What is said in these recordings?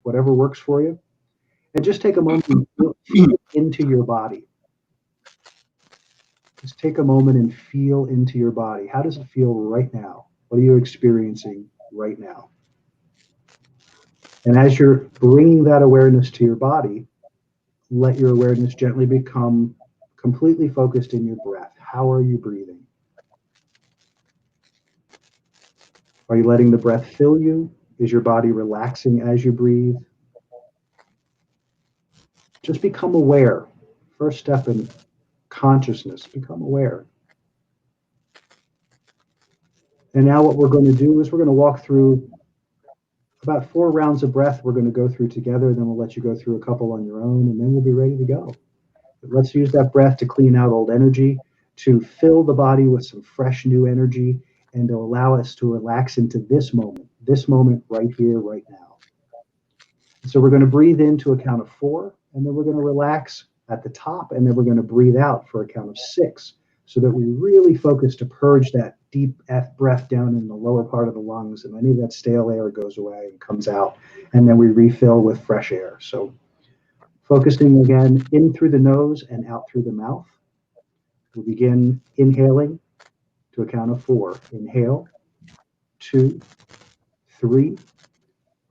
whatever works for you. And just take a moment and feel into your body. Just take a moment and feel into your body. How does it feel right now? What are you experiencing right now? And as you're bringing that awareness to your body, let your awareness gently become completely focused in your breath. How are you breathing? Are you letting the breath fill you? Is your body relaxing as you breathe? Just become aware. First step in consciousness, become aware. And now what we're going to do is we're going to walk through about 4 rounds of breath we're going to go through together, then we'll let you go through a couple on your own, and then we'll be ready to go. But let's use that breath to clean out old energy, to fill the body with some fresh new energy, and to allow us to relax into this moment right here, right now. So we're going to breathe in to a count of 4, and then we're going to relax at the top, and then we're going to breathe out for a count of 6, so that we really focus to purge that deep breath down in the lower part of the lungs, and any of that stale air goes away and comes out, and then we refill with fresh air. So focusing again in through the nose and out through the mouth. We'll begin inhaling to a count of 4. Inhale, 2, 3,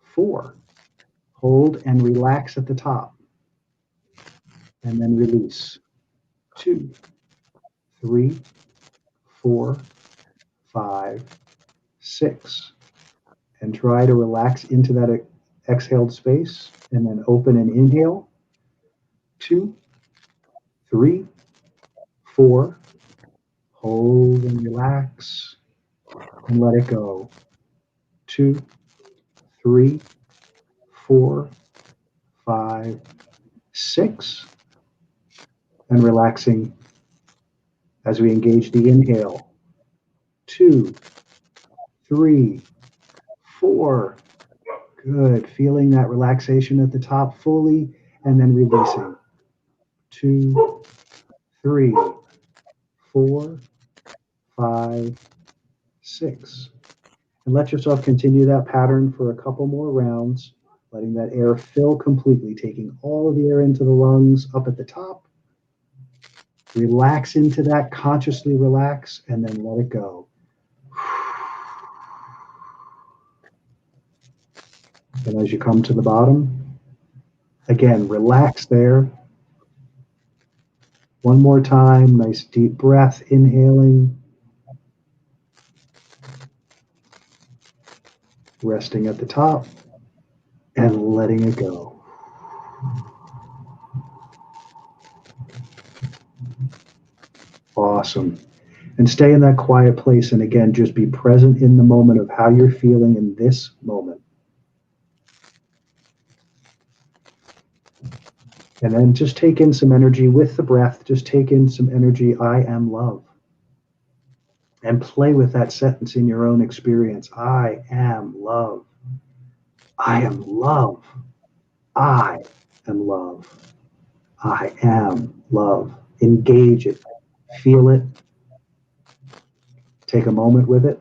4. Hold and relax at the top. And then release. 2, 3, 4, 5, 6. And try to relax into that exhaled space. And then open and inhale. 2, 3, 4. Hold and relax. And let it go. 2, 3, 4, 5, 6. And relaxing as we engage the inhale. 2, 3, 4. Good. Feeling that relaxation at the top fully, and then releasing. 2, 3, 4, 5, 6. And let yourself continue that pattern for a couple more rounds, letting that air fill completely, taking all of the air into the lungs up at the top. Relax into that, consciously relax, and then let it go. And as you come to the bottom, again, relax there. One more time, nice deep breath, inhaling. Resting at the top and letting it go. Awesome. And stay in that quiet place, and again, just be present in the moment of how you're feeling in this moment. And then just take in some energy with the breath. Just take in some energy. I am love. And play with that sentence in your own experience. I am love. I am love. I am love. I am love. Engage it. Feel it. Take a moment with it.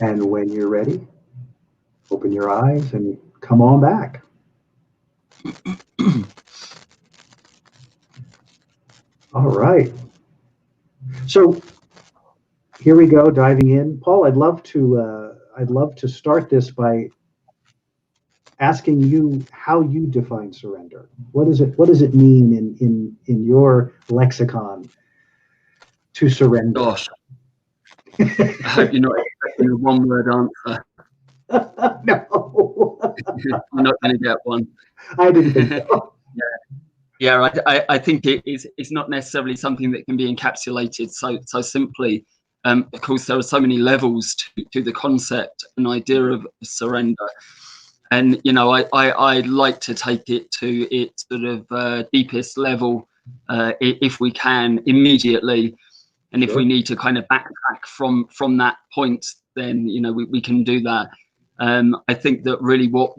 And when you're ready, open your eyes and come on back. All right. So here we go, diving in. Paul, I'd love to start this by asking you how you define surrender. What does it mean in your lexicon to surrender? Gosh, I hope you're not expecting a one-word answer. No. You're not going to get one. I didn't think so. Yeah, I think it's not necessarily something that can be encapsulated so simply. Of course, there are so many levels to the concept and idea of surrender. And, I like to take it to its sort of deepest level, if we can, immediately. And if we need to kind of backtrack from that point, then, we can do that. I think that really what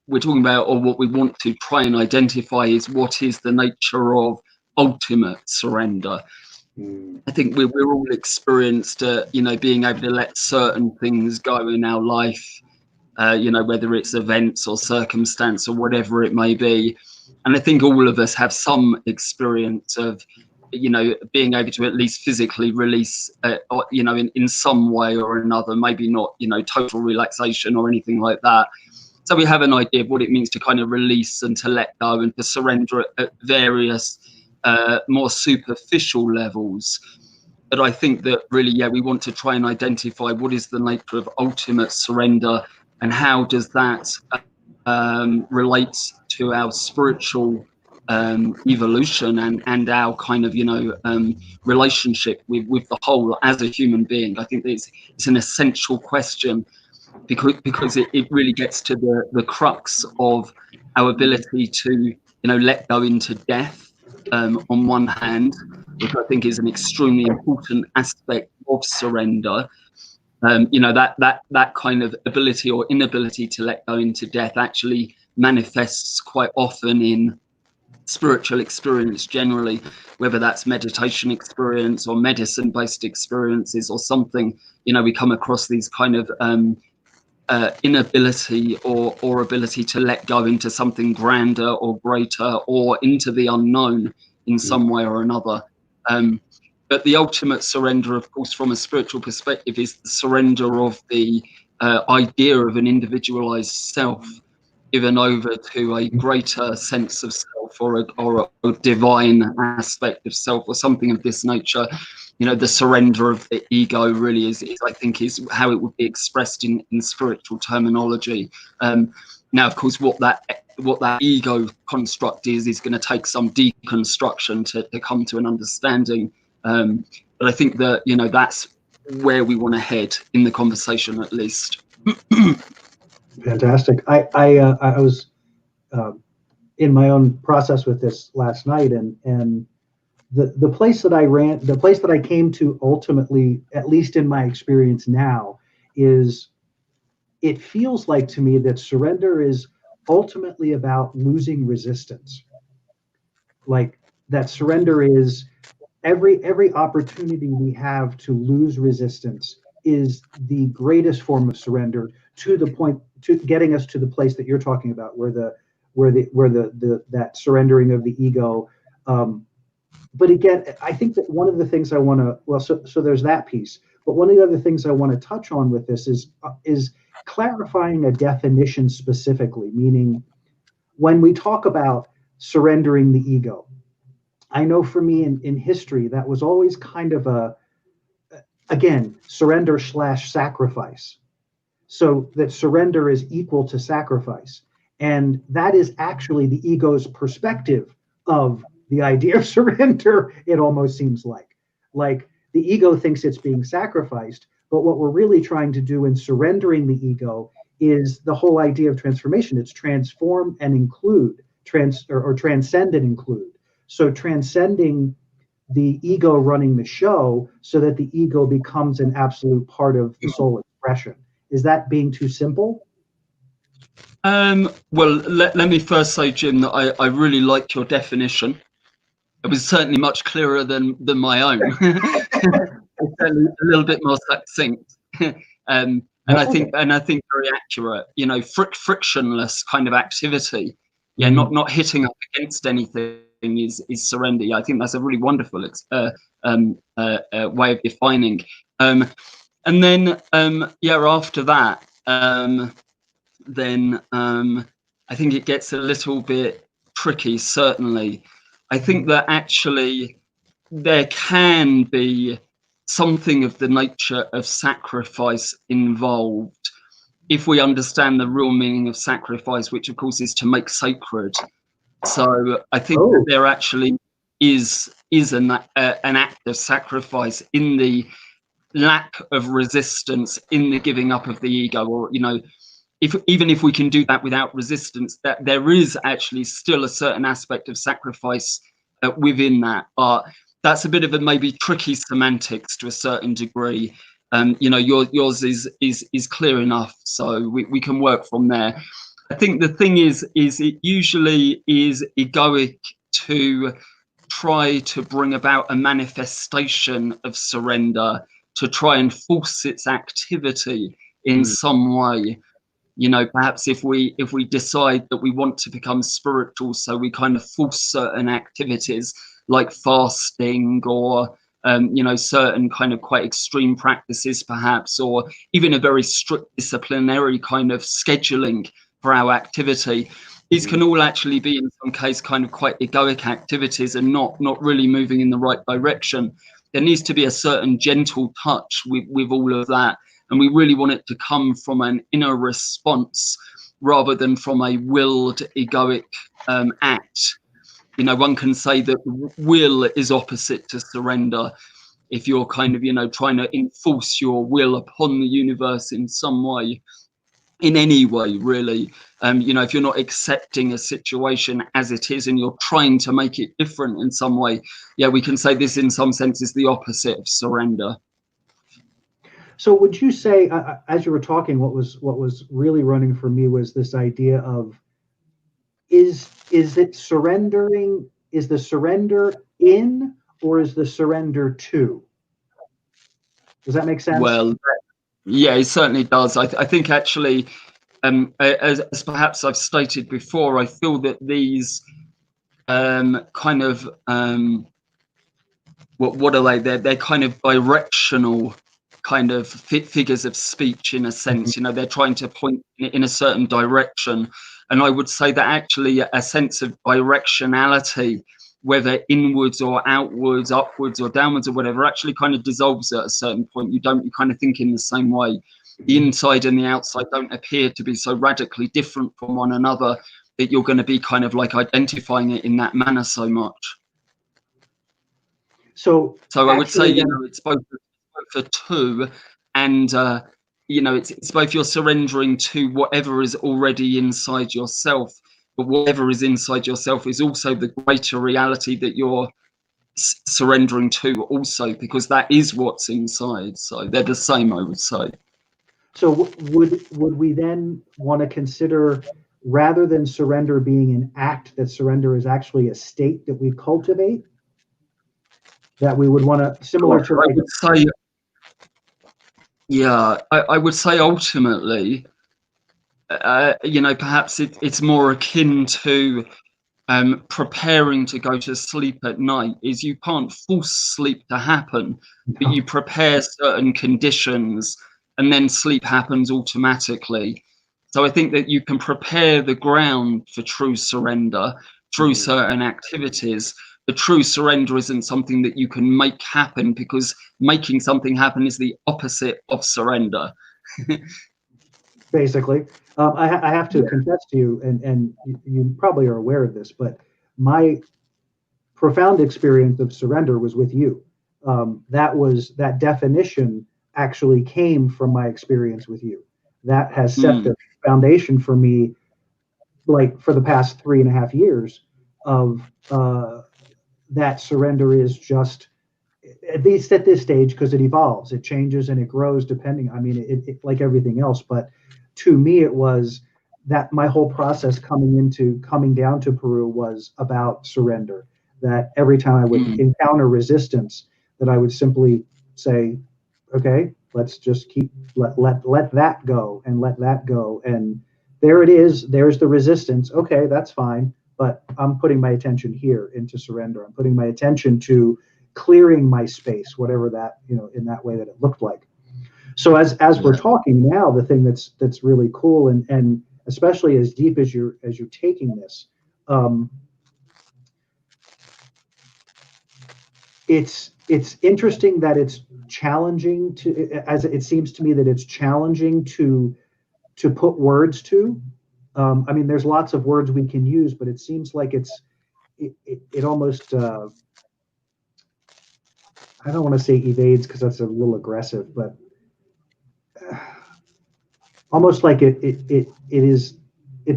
we're talking about, or what we want to try and identify, is what is the nature of ultimate surrender. I think we're all experienced, being able to let certain things go in our life, whether it's events or circumstance or whatever it may be. And I think all of us have some experience of, being able to at least physically release, in some way or another, maybe not, total relaxation or anything like that. So we have an idea of what it means to kind of release and to let go and to surrender at various more superficial levels. But I think that really, we want to try and identify what is the nature of ultimate surrender and how does that relate to our spiritual evolution and our kind of, relationship with the whole as a human being. I think it's an essential question because it really gets to the crux of our ability to, let go into death on one hand, which I think is an extremely important aspect of surrender. That kind of ability or inability to let go into death actually manifests quite often in spiritual experience generally, whether that's meditation experience or medicine-based experiences or something. We come across these kind of inability or ability to let go into something grander or greater or into the unknown in some way or another. But the ultimate surrender, of course, from a spiritual perspective, is the surrender of the idea of an individualized self given over to a greater sense of self or a divine aspect of self or something of this nature. The surrender of the ego really is I think, is how it would be expressed in spiritual terminology. Now, of course, what that ego construct is going to take some deconstruction to come to an understanding. But I think that, that's where we want to head in the conversation, at least. Fantastic. I was in my own process with this last night, and the place that I came to ultimately, at least in my experience now, is it feels like to me that surrender is ultimately about losing resistance. Like that surrender is every opportunity we have to lose resistance is the greatest form of surrender, to the point to getting us to the place that you're talking about, where that surrendering of the ego. But again, I think that one of the things I want to, so there's that piece. But one of the other things I want to touch on with this is clarifying a definition specifically, meaning when we talk about surrendering the ego, I know for me in history, that was always kind of again, surrender / sacrifice. So that surrender is equal to sacrifice. And that is actually the ego's perspective of the idea of surrender, it almost seems like. Like the ego thinks it's being sacrificed, but what we're really trying to do in surrendering the ego is the whole idea of transformation. It's transform and include, or transcend and include. So transcending the ego running the show so that the ego becomes an absolute part of the soul expression. Is that being too simple? Well, let me first say, Jim, that I really liked your definition. It was certainly much clearer than my own. It's a little bit more succinct, and I think very accurate. Frictionless kind of activity. Yeah, not hitting up against anything is surrender. I think that's a really wonderful way of defining. And then after that, then I think it gets a little bit tricky. Certainly, I think that actually there can be something of the nature of sacrifice involved if we understand the real meaning of sacrifice, which of course is to make sacred. So I think that there actually is an act of sacrifice in the lack of resistance, in the giving up of the ego, or even if we can do that without resistance, that there is actually still a certain aspect of sacrifice within that. But that's a bit of a maybe tricky semantics to a certain degree. Yours is clear enough, so we can work from there. I think the thing is it usually is egoic to try to bring about a manifestation of surrender, to try and force its activity in some way. Perhaps if we decide that we want to become spiritual, so we kind of force certain activities like fasting or certain kind of quite extreme practices, perhaps, or even a very strict disciplinary kind of scheduling for our activity. These can all actually be, in some case, kind of quite egoic activities and not really moving in the right direction. There needs to be a certain gentle touch with all of that. And we really want it to come from an inner response rather than from a willed egoic act. One can say that will is opposite to surrender. If you're kind of, trying to enforce your will upon the universe in some way, in any way, really, if you're not accepting a situation as it is and you're trying to make it different in some way, yeah, we can say this in some sense is the opposite of surrender. So would you say, as you were talking, what was really running for me was this idea of, is it surrendering? Is the surrender in, or is the surrender to? Does that make sense? Well, yeah, it certainly does. I think actually, as perhaps I've stated before, I feel that these kind of what are they? They're kind of directional kind of figures of speech in a sense. They're trying to point in a certain direction, and I would say that actually a sense of directionality, whether inwards or outwards, upwards or downwards or whatever, actually kind of dissolves at a certain point. You kind of think in the same way. The inside and the outside don't appear to be so radically different from one another that you're going to be kind of like identifying it in that manner so much. So I would say, it's both a two, and it's both you're surrendering to whatever is already inside yourself, but whatever is inside yourself is also the greater reality that you're surrendering to also, because that is what's inside. So they're the same, I would say. So would we then want to consider, rather than surrender being an act, that surrender is actually a state that we cultivate? That we would want to, similar to, I would say, yeah, I would say ultimately, perhaps it's more akin to preparing to go to sleep at night. Is you can't force sleep to happen, but you prepare certain conditions and then sleep happens automatically. So I think that you can prepare the ground for true surrender through certain activities. The true surrender isn't something that you can make happen, because making something happen is the opposite of surrender. Basically, I have to confess to you, and you probably are aware of this, but my profound experience of surrender was with you. That definition actually came from my experience with you. That has set the foundation for me, like for the past 3.5 years, of that surrender is just, at least at this stage, because it evolves, it changes and it grows depending, it like everything else. But to me, it was that my whole process coming down to Peru was about surrender. That every time I would encounter resistance, that I would simply say, okay, let's just let that go and let that go. And there it is, there's the resistance. Okay, that's fine. But I'm putting my attention here into surrender. I'm putting my attention to clearing my space, whatever that, in that way that it looked like. So as we're talking now, the thing that's really cool, and especially as deep as you're taking this, it's interesting that it's challenging as it seems to me that it's challenging to put words to. There's lots of words we can use, but it seems like it almost, I don't want to say evades, because that's a little aggressive, but almost like it's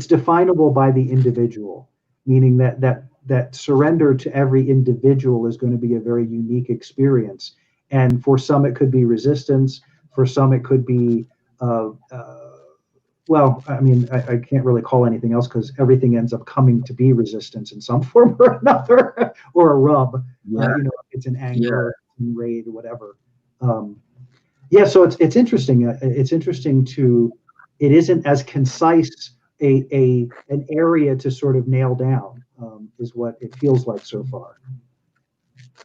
definable by the individual, meaning that surrender to every individual is going to be a very unique experience. And for some, it could be resistance. For some, it could be, I can't really call anything else, because everything ends up coming to be resistance in some form or another, or a rub. It's an anger, rage, or whatever. So it's interesting. It's interesting to it isn't as concise an area to sort of nail down, is what it feels like so far.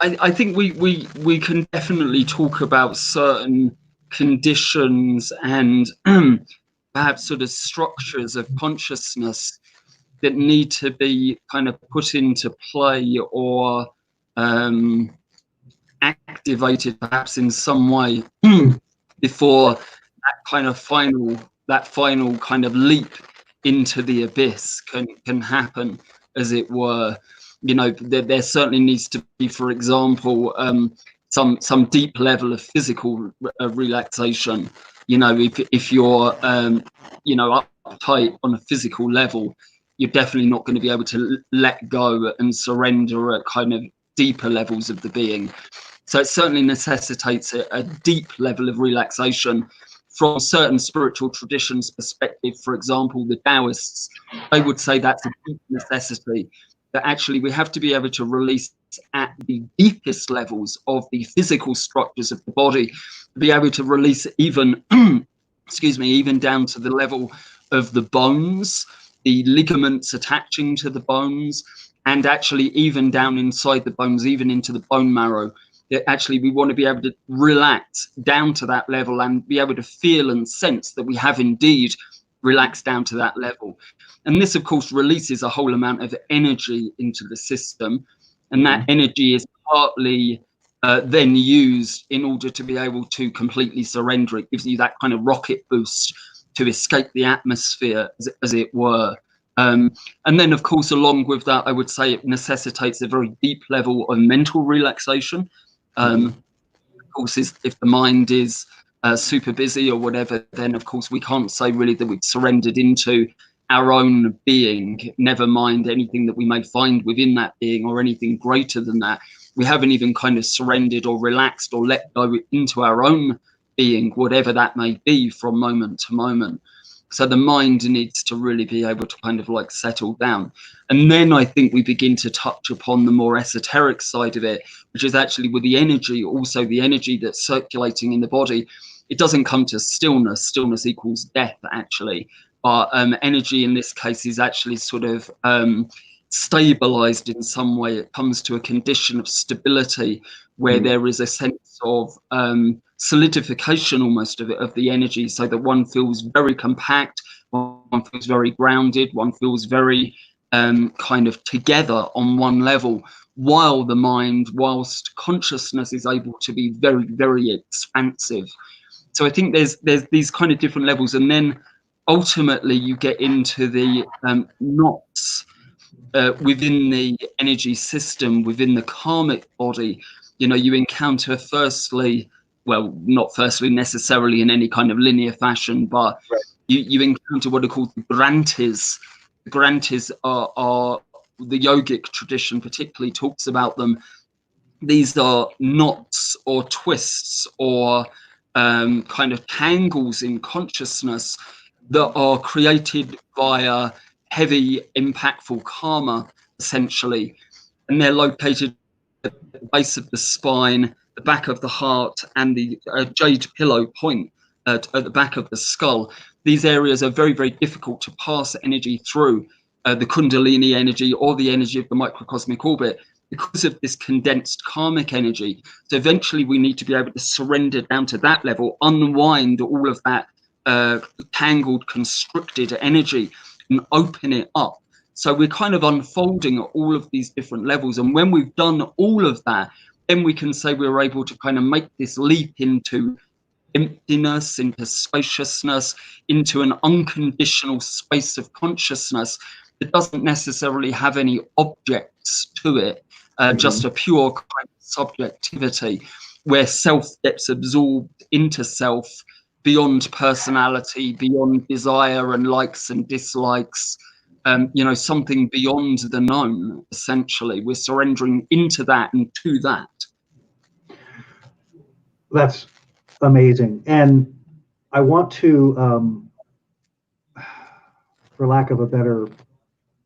I think we can definitely talk about certain conditions and perhaps sort of structures of consciousness that need to be kind of put into play or activated perhaps in some way before that final kind of leap into the abyss can happen, as it were. You know, there certainly needs to be, for example, some deep level of physical relaxation. You know, if you're you know, uptight on a physical level, you're definitely not going to be able to let go and surrender at kind of deeper levels of the being. So it certainly necessitates a deep level of relaxation. From certain spiritual traditions' perspective, for example, the Taoists, they would say that's a deep necessity, that actually we have to be able to release at the deepest levels of the physical structures of the body, to be able to release even, excuse me, even down to the level of the bones, the ligaments attaching to the bones, and actually even down inside the bones, even into the bone marrow. That actually we want to be able to relax down to that level and be able to feel and sense that we have indeed relaxed down to that level. And this, of course, releases a whole amount of energy into the system. And that energy is partly then used in order to be able to completely surrender. It gives you that kind of rocket boost to escape the atmosphere, as it were. And then, of course, along with that, I would say it necessitates a very deep level of mental relaxation. Of course, if the mind is super busy or whatever, then of course we can't say really that we've surrendered into our own being, never mind anything that we may find within that being or anything greater than that. We haven't even kind of surrendered or relaxed or let go into our own being, whatever that may be, from moment to moment. So the mind needs to really be able to kind of like settle down. And then I think we begin to touch upon the more esoteric side of it, which is actually with the energy, also the energy that's circulating in the body. It doesn't come to stillness. Stillness equals death, actually. But energy in this case is actually sort of stabilized in some way. It comes to a condition of stability where there is a sense of solidification almost of the energy, so that one feels very compact, one feels very grounded, one feels very kind of together on one level, while the mind, whilst consciousness is able to be very, very expansive. So I think there's these kind of different levels, and then ultimately you get into the knots within the energy system, within the karmic body. You know, you encounter firstly, well, not firstly necessarily in any kind of linear fashion, but you encounter what are called the grantis. The grantis are the yogic tradition particularly talks about them. These are knots or twists or kind of tangles in consciousness that are created via heavy, impactful karma, essentially. And they're located at the base of the spine, the back of the heart, and the jade pillow point at the back of the skull. These areas are very, very difficult to pass energy through, the Kundalini energy or the energy of the microcosmic orbit, because of this condensed karmic energy. So eventually we need to be able to surrender down to that level, unwind all of that tangled, constricted energy and open it up. So we're kind of unfolding at all of these different levels. And when we've done all of that, then we can say we're able to kind of make this leap into emptiness, into spaciousness, into an unconditional space of consciousness that doesn't necessarily have any objects to it, just a pure kind of subjectivity where self gets absorbed into self, beyond personality, beyond desire and likes and dislikes, you know, something beyond the known, essentially. We're surrendering into that and to that. That's amazing. And I want to, for lack of a better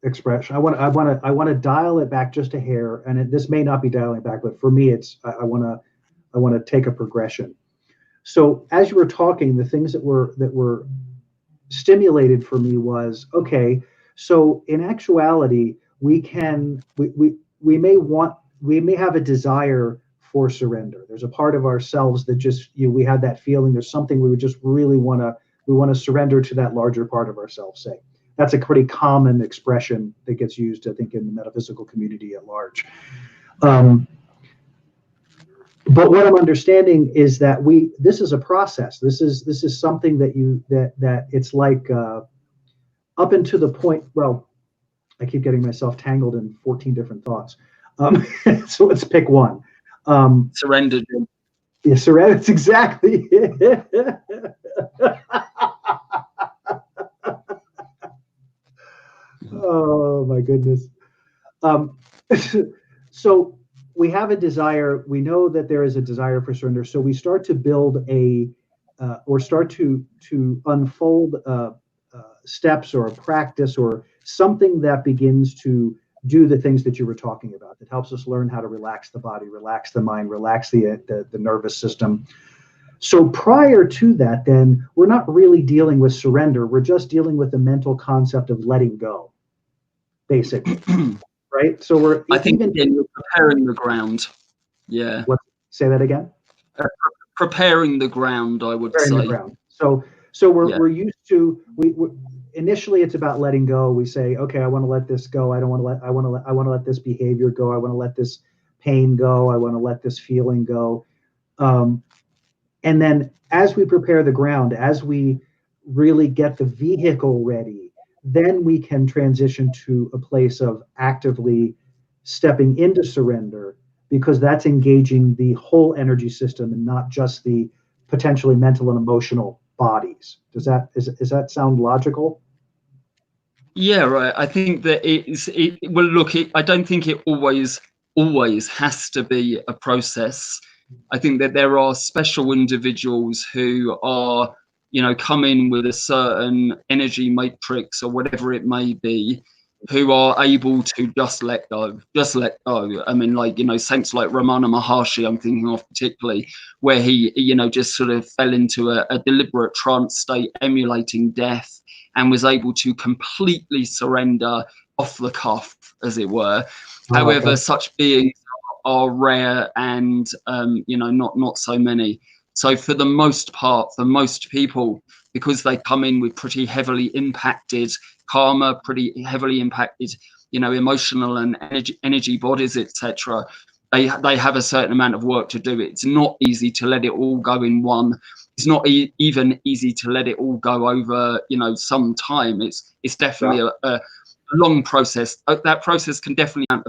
expression, I want to dial it back just a hair, and this may not be dialing it back, but for me, it's I want to take a progression. So as you were talking, the things that were stimulated for me was, okay, so in actuality, we may have a desire for surrender. There's a part of ourselves that just, we have that feeling there's something we would just really we want to surrender to that larger part of ourselves, say. That's a pretty common expression that gets used, I think, in the metaphysical community at large. But what I'm understanding is that this is a process. This is something that it's like up into the point. Well, I keep getting myself tangled in 14 different thoughts. So let's pick one. Surrender. Yeah, surrender. It's exactly. Oh my goodness. So we have a desire. We know that there is a desire for surrender. So we start to build or start to unfold steps or a practice or something that begins to do the things that you were talking about. That helps us learn how to relax the body, relax the mind, relax the nervous system. So prior to that, then we're not really dealing with surrender. We're just dealing with the mental concept of letting go, basically. Right? So I think you're preparing the ground. Yeah. Say that again? Preparing the ground, I would say. The ground. So we're used to, initially it's about letting go. We say, okay, I want to let this go. I want to let this behavior go. I want to let this pain go. I want to let this feeling go. And then as we prepare the ground, as we really get the vehicle ready, then we can transition to a place of actively stepping into surrender, because that's engaging the whole energy system and not just the potentially mental and emotional bodies. Does that sound logical? Yeah, right. I think that well, look, I don't think it always has to be a process. I think that there are special individuals who are, come in with a certain energy matrix or whatever it may be, who are able to just let go. I mean, like, saints like Ramana Maharshi, I'm thinking of particularly, where he, just sort of fell into a deliberate trance state, emulating death, and was able to completely surrender off the cuff, as it were. However, such beings are rare and, not so many. So for the most part, for most people, because they come in with pretty heavily impacted karma, pretty heavily impacted, emotional and energy bodies, etc., they have a certain amount of work to do. It's not easy to let it all go in one. It's not even easy to let it all go over, some time. It's definitely a long process. That process can definitely have